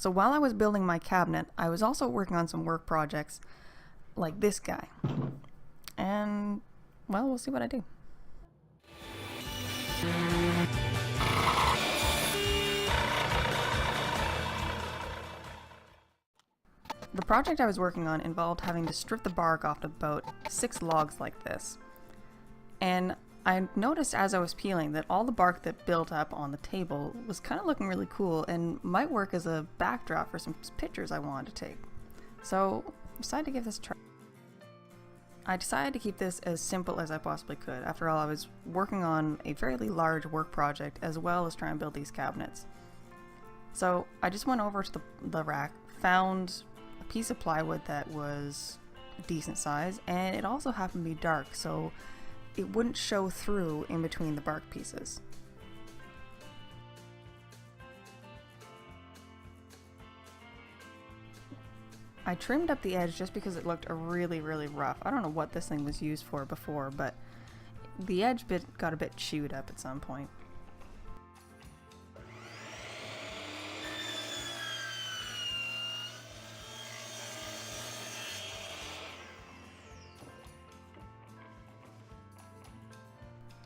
So while I was building my cabinet, I was also working on some work projects like this guy. And, well, we'll see what I do. The project I was working on involved having to strip the bark off about 6 logs like this. And I noticed as I was peeling that all the bark that built up on the table was kind of looking really cool and might work as a backdrop for some pictures I wanted to take. So I decided to give this a try. I decided to keep this as simple as I possibly could. After all, I was working on a fairly large work project as well as trying to build these cabinets. So I just went over to the rack, found a piece of plywood that was a decent size, and it also happened to be dark, so it wouldn't show through in between the bark pieces. I trimmed up the edge just because it looked really rough. I don't know what this thing was used for before, but the edge bit got a bit chewed up at some point.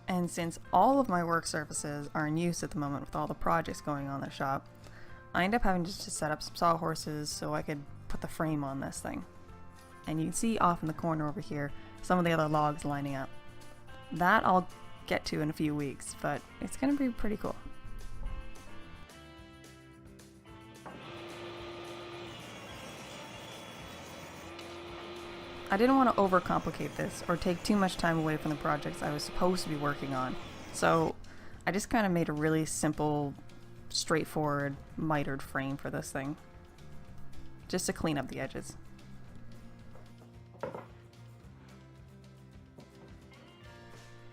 And since all of my work surfaces are in use at the moment with all the projects going on in the shop, I ended up having just to set up some sawhorses so I could put the frame on this thing. And you can see off in the corner over here some of the other logs lining up. That I'll get to in a few weeks, but it's going to be pretty cool. I didn't want to overcomplicate this or take too much time away from the projects I was supposed to be working on, so I just kind of made a really simple, straightforward, mitered frame for this thing, just to clean up the edges.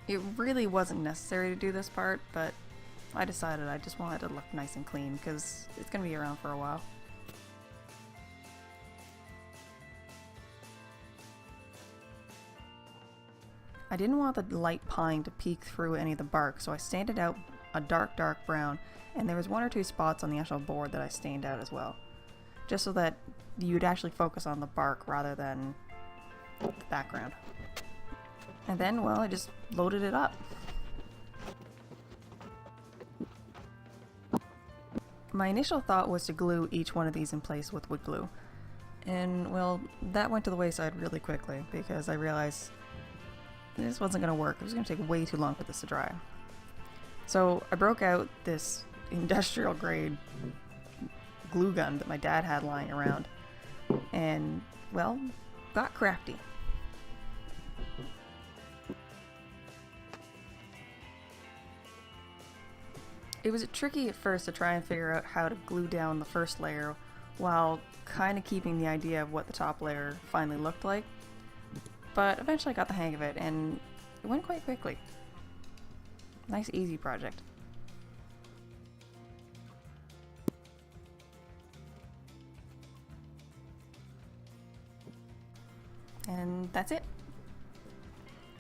It really wasn't necessary to do this part, but I decided I just wanted it to look nice and clean because it's going to be around for a while. I didn't want the light pine to peek through any of the bark, so I sanded out a dark brown, and there was 1 or 2 spots on the actual board that I stained out as well, just so that you'd actually focus on the bark rather than the background. And then, well, I just loaded it up. My initial thought was to glue each one of these in place with wood glue, and well, that went to the wayside really quickly because I realized this wasn't going to work. It was going to take way too long for this to dry. So I broke out this industrial grade glue gun that my dad had lying around and, well, got crafty. It was tricky at first to try and figure out how to glue down the first layer while kind of keeping the idea of what the top layer finally looked like. But eventually I got the hang of it, and it went quite quickly. Nice, easy project. And that's it.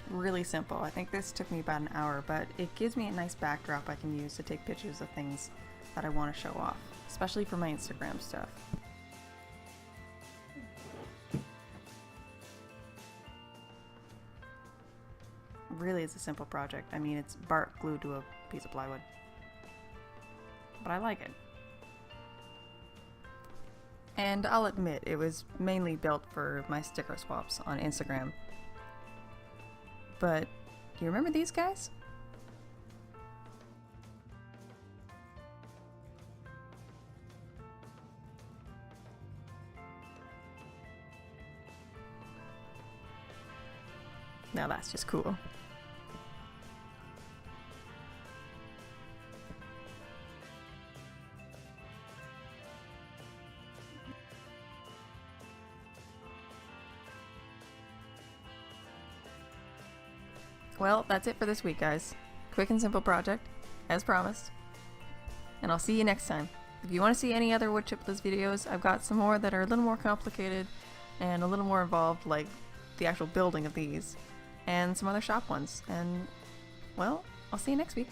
Really simple. I think this took me about an hour, but it gives me a nice backdrop I can use to take pictures of things that I want to show off, especially for my Instagram stuff. Really is a simple project. I mean, it's bark glued to a piece of plywood. But I like it. And I'll admit, it was mainly built for my sticker swaps on Instagram. But, do you remember these guys? Now that's just cool. Well, that's it for this week, guys. Quick and simple project, as promised. And I'll see you next time. If you want to see any other wood chipless videos, I've got some more that are a little more complicated and a little more involved, like the actual building of these, and some other shop ones. And, well, I'll see you next week.